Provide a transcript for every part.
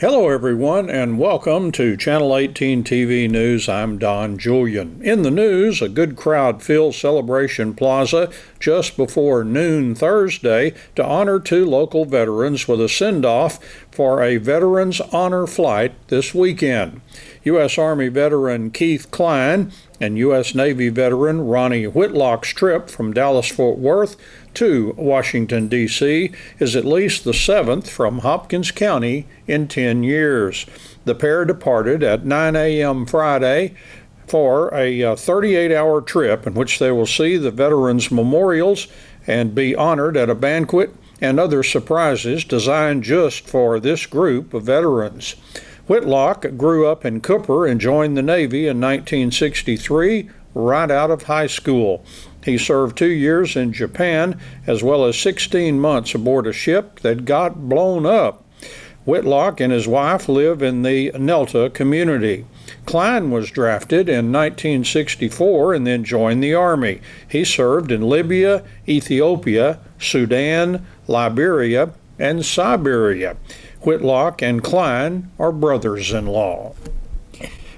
Hello everyone and welcome to Channel 18 TV News. I'm Don Julian. In the news, a good crowd filled Celebration Plaza just before noon Thursday to honor two local veterans with a send-off for a Veterans Honor Flight this weekend. U.S. Army veteran Keith Klein and U.S. Navy veteran Ronnie Whitlock's trip from Dallas-Fort Worth to Washington, D.C. is at least the seventh from Hopkins County in 10 years. The pair departed at 9 a.m. Friday for a 38-hour trip in which they will see the veterans' memorials and be honored at a banquet and other surprises designed just for this group of veterans. Whitlock grew up in Cooper and joined the Navy in 1963, right out of high school. He served 2 years in Japan, as well as 16 months aboard a ship that got blown up. Whitlock and his wife live in the Nelta community. Klein was drafted in 1964 and then joined the Army. He served in Libya, Ethiopia, Sudan, Liberia, and Siberia. Whitlock and Klein are brothers-in-law.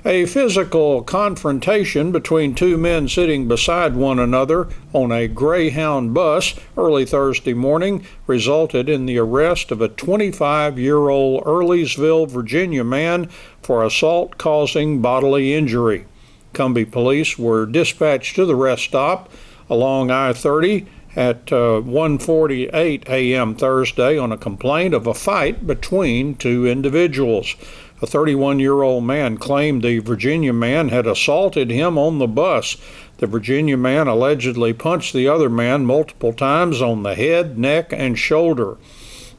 A physical confrontation between two men sitting beside one another on a Greyhound bus early Thursday morning resulted in the arrest of a 25-year-old Earlysville, Virginia man for assault causing bodily injury. Cumbie police were dispatched to the rest stop along I-30 at 1:48 a.m. Thursday on a complaint of a fight between two individuals. A 31-year-old man claimed the Virginia man had assaulted him on the bus. The Virginia man allegedly punched the other man multiple times on the head, neck, and shoulder.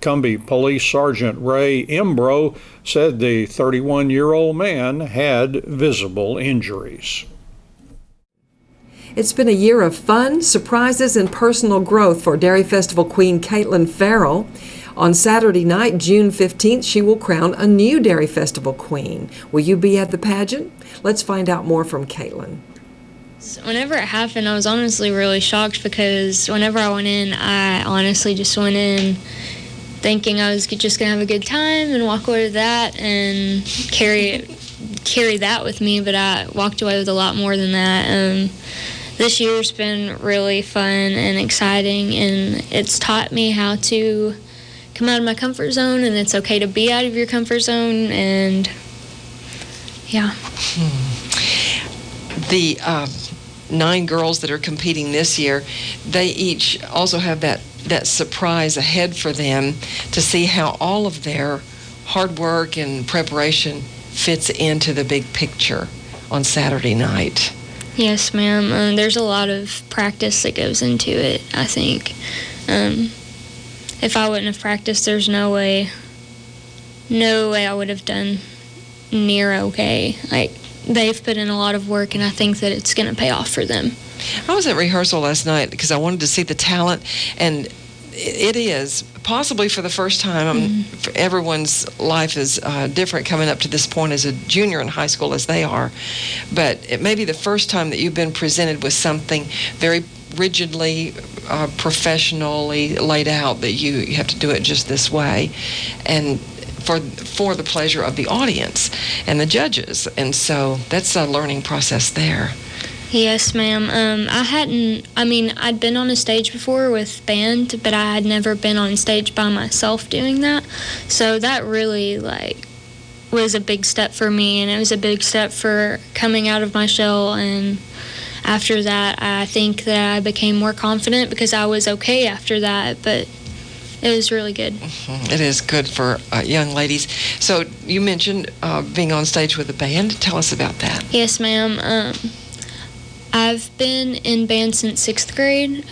Cumbie Police Sergeant Ray Imbro said the 31-year-old man had visible injuries. It's been a year of fun, surprises, and personal growth for Dairy Festival Queen Caitlin Farrell. On Saturday night, June 15th, she will crown a new Dairy Festival Queen. Will you be at the pageant? Let's find out more from Caitlin. So whenever it happened, I was honestly really shocked because whenever I went in, I honestly just went in thinking I was just going to have a good time and walk away with that and carry that with me, but I walked away with a lot more than that. This year's been really fun and exciting, and it's taught me how to come out of my comfort zone, and it's okay to be out of your comfort zone, and yeah. The 9 girls that are competing this year, they each also have that surprise ahead for them to see how all of their hard work and preparation fits into the big picture on Saturday night. Yes, ma'am. There's a lot of practice that goes into it, I think. If I wouldn't have practiced, there's no way I would have done near okay. Like, they've put in a lot of work, and I think that it's going to pay off for them. I was at rehearsal last night because I wanted to see the talent, and it is possibly for the first time. Everyone's life is different coming up to this point as a junior in high school as they are, but it may be the first time that you've been presented with something very rigidly, professionally laid out, that you have to do it just this way, and for the pleasure of the audience and the judges. And so that's a learning process there. Yes, ma'am. I'd been on a stage before with band, but I had never been on stage by myself doing that. So that really, was a big step for me, and it was a big step for coming out of my shell. And after that, I think that I became more confident because I was okay after that, but it was really good. It is good for young ladies. So you mentioned being on stage with a band. Tell us about that. Yes, ma'am. I've been in band since 6th grade.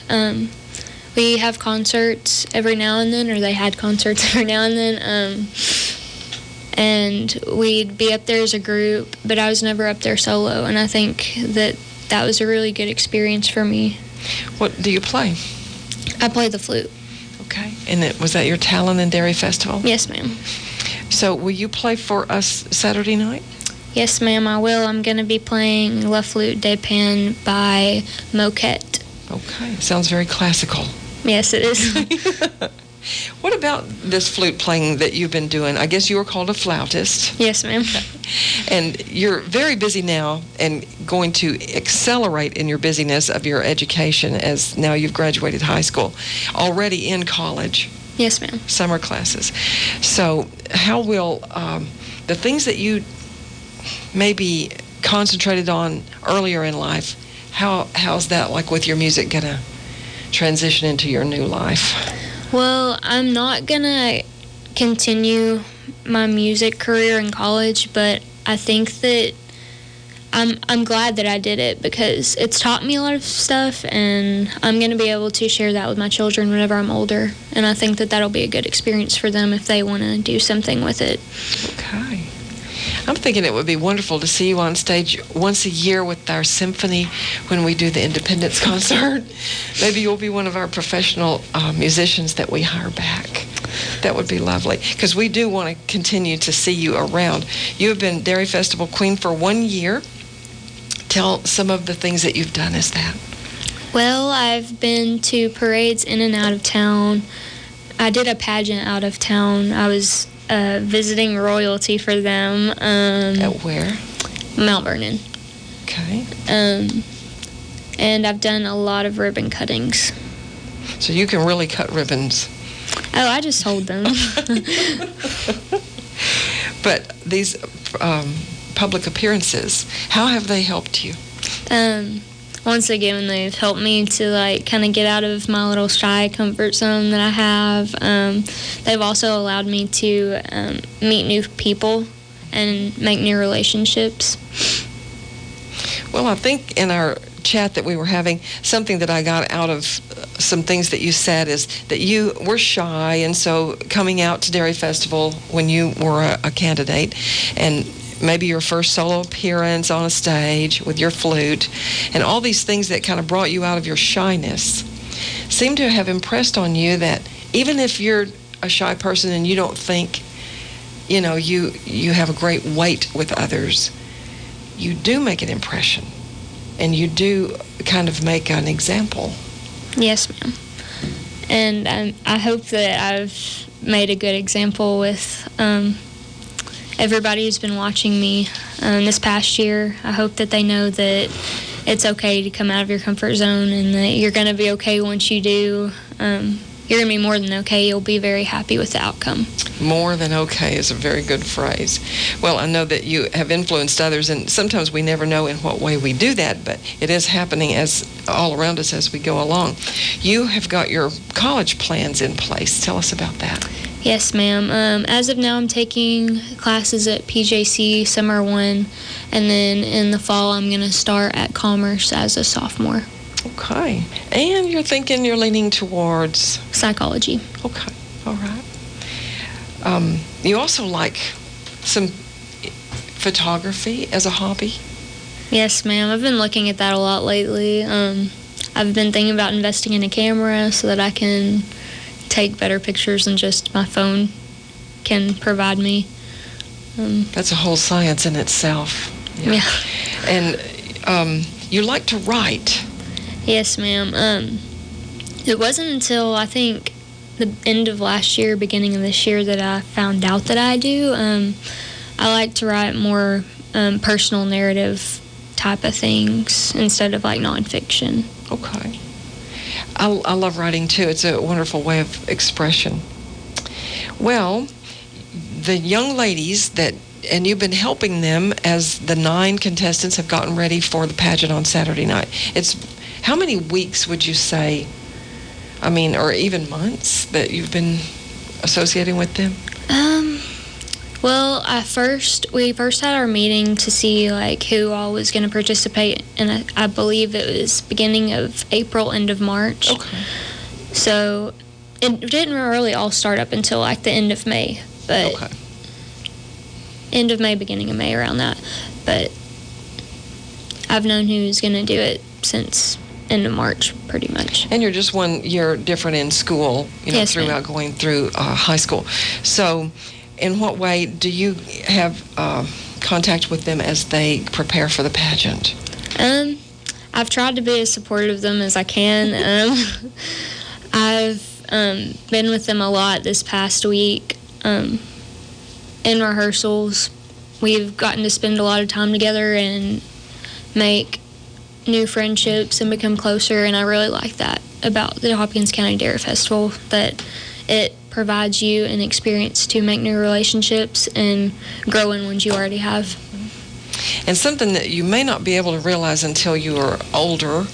We have concerts every now and then, or they had concerts every now and then, and we'd be up there as a group, but I was never up there solo, and I think that was a really good experience for me. What do you play? I play the flute. Okay. And was that your talent in Dairy Festival? Yes, ma'am. So will you play for us Saturday night? Yes, ma'am, I will. I'm going to be playing La Flûte de Pan by Moquette. Okay. Sounds very classical. Yes, it is. What about this flute playing that you've been doing? I guess you were called a flautist. Yes, ma'am. And you're very busy now and going to accelerate in your busyness of your education as now you've graduated high school, already in college. Yes, ma'am. Summer classes. So how will the things that you maybe concentrated on earlier in life, how's that like with your music going to transition into your new life? Well, I'm not going to continue my music career in college, but I think that I'm glad that I did it because it's taught me a lot of stuff, and I'm going to be able to share that with my children whenever I'm older. And I think that that'll be a good experience for them if they want to do something with it. Okay. I'm thinking it would be wonderful to see you on stage once a year with our symphony when we do the Independence concert. Maybe you'll be one of our professional musicians that we hire back. That would be lovely, because we do want to continue to see you around. You have been Dairy Festival Queen for 1 year. Tell some of the things that you've done as that. Well, I've been to parades in and out of town. I did a pageant out of town. I was visiting royalty for them. At where? Mount Vernon. Okay. And I've done a lot of ribbon cuttings. So you can really cut ribbons. Oh, I just hold them. But these public appearances, how have they helped you? Once again, they've helped me to like kind of get out of my little shy comfort zone that I have. They've also allowed me to meet new people and make new relationships. Well, I think in our chat that we were having, something that I got out of some things that you said is that you were shy, and so coming out to Dairy Festival when you were a candidate, and maybe your first solo appearance on a stage with your flute, and all these things that kind of brought you out of your shyness seem to have impressed on you that even if you're a shy person and you don't think, you know, you have a great weight with others, you do make an impression, and you do kind of make an example. Yes, ma'am. And I hope that I've made a good example with everybody who's been watching me this past year. I hope that they know that it's okay to come out of your comfort zone, and that you're going to be okay once you do. You're going to be more than okay. You'll be very happy with the outcome. More than okay is a very good phrase. Well, I know that you have influenced others, and sometimes we never know in what way we do that, but it is happening as all around us as we go along. You have got your college plans in place. Tell us about that. Yes, ma'am. As of now, I'm taking classes at PJC Summer 1, and then in the fall, I'm going to start at Commerce as a sophomore. Okay. And you're thinking you're leaning towards? Psychology. Okay. All right. You also like some photography as a hobby? Yes, ma'am. I've been looking at that a lot lately. I've been thinking about investing in a camera so that I can take better pictures than just my phone can provide me. That's a whole science in itself. Yeah. And you like to write? Yes, ma'am. It wasn't until I think the end of last year, beginning of this year, that I found out that I do. I like to write more personal narrative type of things instead of like nonfiction. Okay. I love writing too. It's a wonderful way of expression. Well, the young ladies and you've been helping them as the 9 contestants have gotten ready for the pageant on Saturday night. How many weeks would you say, or even months that you've been associating with them? Well, we first had our meeting to see like who all was going to participate, and I believe it was beginning of April, end of March. Okay. So it didn't really all start up until like the end of May, but okay. End of May, beginning of May, around that. But I've known who's going to do it since end of March, pretty much. And you're just 1 year different in school, yes, throughout ma'am. Going through high school. So in what way do you have contact with them as they prepare for the pageant? I've tried to be as supportive of them as I can. I've been with them a lot this past week in rehearsals. We've gotten to spend a lot of time together and make new friendships and become closer, and I really like that about the Hopkins County Dairy Festival, that it provides you an experience to make new relationships and grow in ones you already have. And something that you may not be able to realize until you are older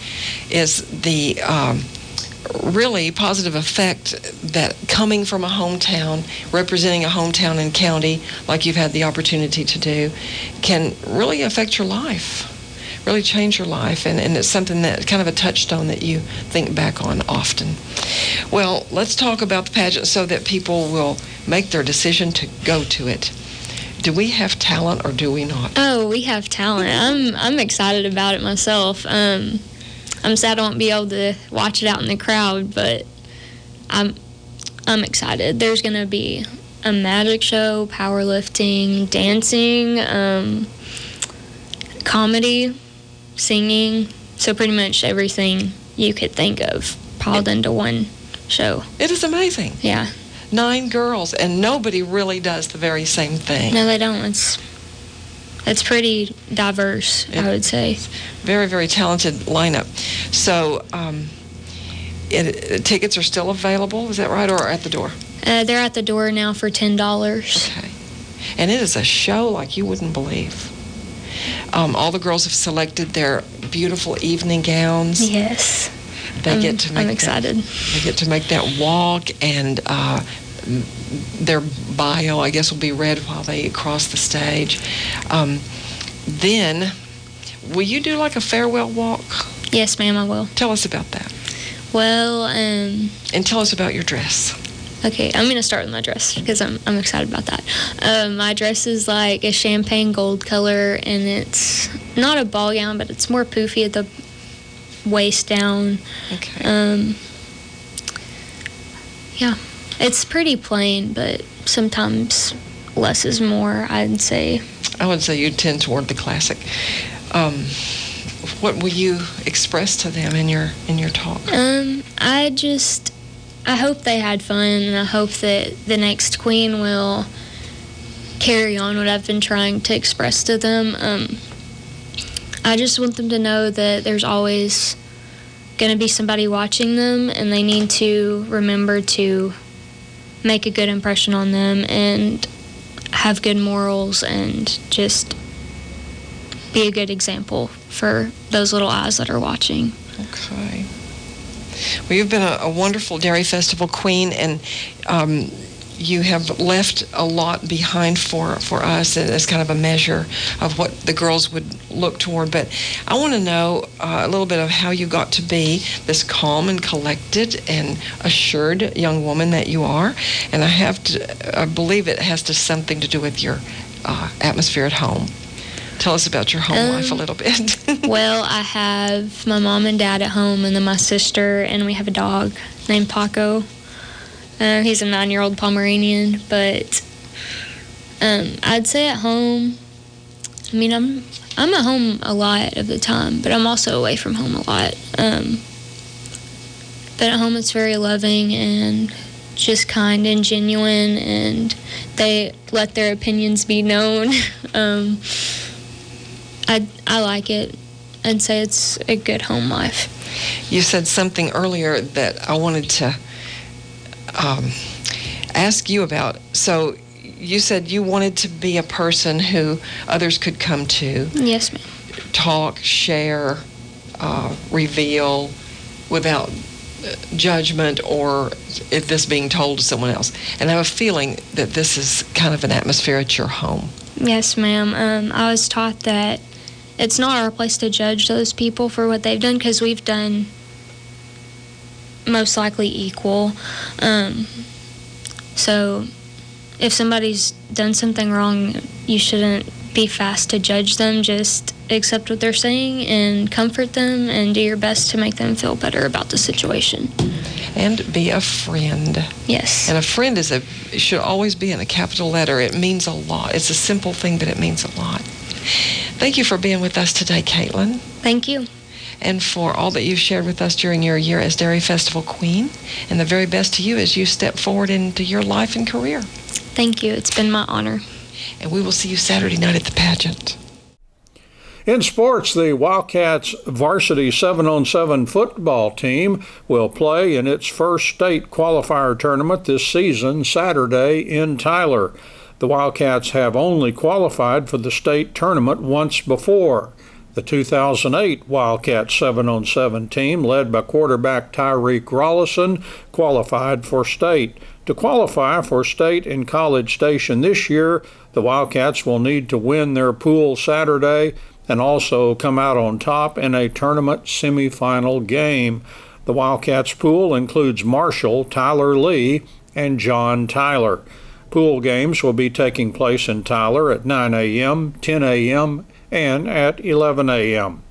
is the really positive effect that coming from a hometown, representing a hometown and county like you've had the opportunity to do, can really affect your life, really change your life. And it's something that kind of a touchstone that you think back on often. Well, let's talk about the pageant so that people will make their decision to go to it. Do we have talent or do we not? Oh, we have talent. I'm excited about it myself. I'm sad I won't be able to watch it out in the crowd, but I'm excited. There's going to be a magic show, powerlifting, dancing, comedy, singing, so pretty much everything you could think of piled into one show. It is amazing. Yeah. 9 girls, and nobody really does the very same thing. No, they don't. It's pretty diverse, I would say. Very, very talented lineup. So, tickets are still available, is that right, or at the door? They're at the door now for $10. Okay. And it is a show like you wouldn't believe. All the girls have selected their beautiful evening gowns. Yes. They get to make I'm excited. They get to make that walk, and their bio, I guess, will be read while they cross the stage. Then, will you do like a farewell walk? Yes, ma'am, I will. Tell us about that. Well, and tell us about your dress. Okay, I'm going to start with my dress because I'm excited about that. My dress is like a champagne gold color, and it's not a ball gown, but it's more poofy at the waist down. Okay. Yeah, it's pretty plain, but sometimes less is more, I'd say. I would say you tend toward the classic. What will you express to them in your talk? I hope they had fun, and I hope that the next queen will carry on what I've been trying to express to them. I just want them to know that there's always going to be somebody watching them, and they need to remember to make a good impression on them and have good morals and just be a good example for those little eyes that are watching. Okay. Well, you've been a wonderful Dairy Festival queen, and you have left a lot behind for us as kind of a measure of what the girls would look toward. But I want to know a little bit of how you got to be this calm and collected and assured young woman that you are. And I believe it has something to do with your atmosphere at home. Tell us about your home life a little bit. Well, I have my mom and dad at home, and then my sister, and we have a dog named Paco. He's a 9-year-old Pomeranian, but I'd say at home, I mean, I'm at home a lot of the time, but I'm also away from home a lot. But at home it's very loving and just kind and genuine, and they let their opinions be known. I like it. I'd say it's a good home life. You said something earlier that I wanted to ask you about. So you said you wanted to be a person who others could come to. Yes, ma'am. Talk, share, reveal without judgment or this being told to someone else. And I have a feeling that this is kind of an atmosphere at your home. Yes, ma'am. I was taught that it's not our place to judge those people for what they've done, because we've done most likely equal. So if somebody's done something wrong, you shouldn't be fast to judge them. Just accept what they're saying and comfort them and do your best to make them feel better about the situation. And be a friend. Yes. And a friend should always be in a capital letter. It means a lot. It's a simple thing, but it means a lot. Thank you for being with us today, Caitlin. Thank you. and for all that you've shared with us during your year as Dairy Festival Queen. And the very best to you as you step forward into your life and career. Thank you. It's been my honor. And we will see you Saturday night at the pageant. In sports, the Wildcats varsity 7-on-7 football team will play in its first state qualifier tournament this season Saturday in Tyler. The Wildcats have only qualified for the state tournament once before. The 2008 Wildcats 7-on-7 team, led by quarterback Tyreek Rollison, qualified for state. To qualify for state in College Station this year, the Wildcats will need to win their pool Saturday and also come out on top in a tournament semifinal game. The Wildcats pool includes Marshall, Tyler Lee, and John Tyler. Pool games will be taking place in Tyler at 9 a.m., 10 a.m., and at 11 a.m.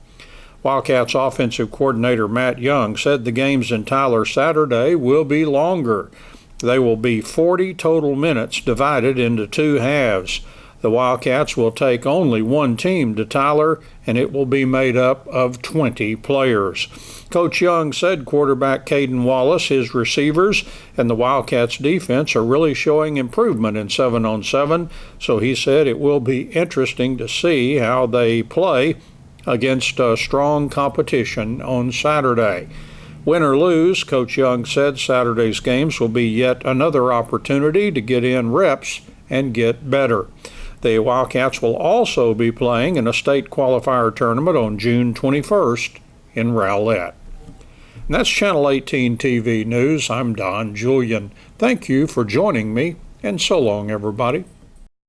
Wildcats offensive coordinator Matt Young said the games in Tyler Saturday will be longer. They will be 40 total minutes divided into two halves. The Wildcats will take only one team to Tyler, and it will be made up of 20 players. Coach Young said quarterback Caden Wallace, his receivers, and the Wildcats defense are really showing improvement in 7-on-7, so he said it will be interesting to see how they play against strong competition on Saturday. Win or lose, Coach Young said Saturday's games will be yet another opportunity to get in reps and get better. The Wildcats will also be playing in a state qualifier tournament on June 21st in Rowlett. And that's Channel 18 TV News. I'm Don Julian. Thank you for joining me, and so long, everybody.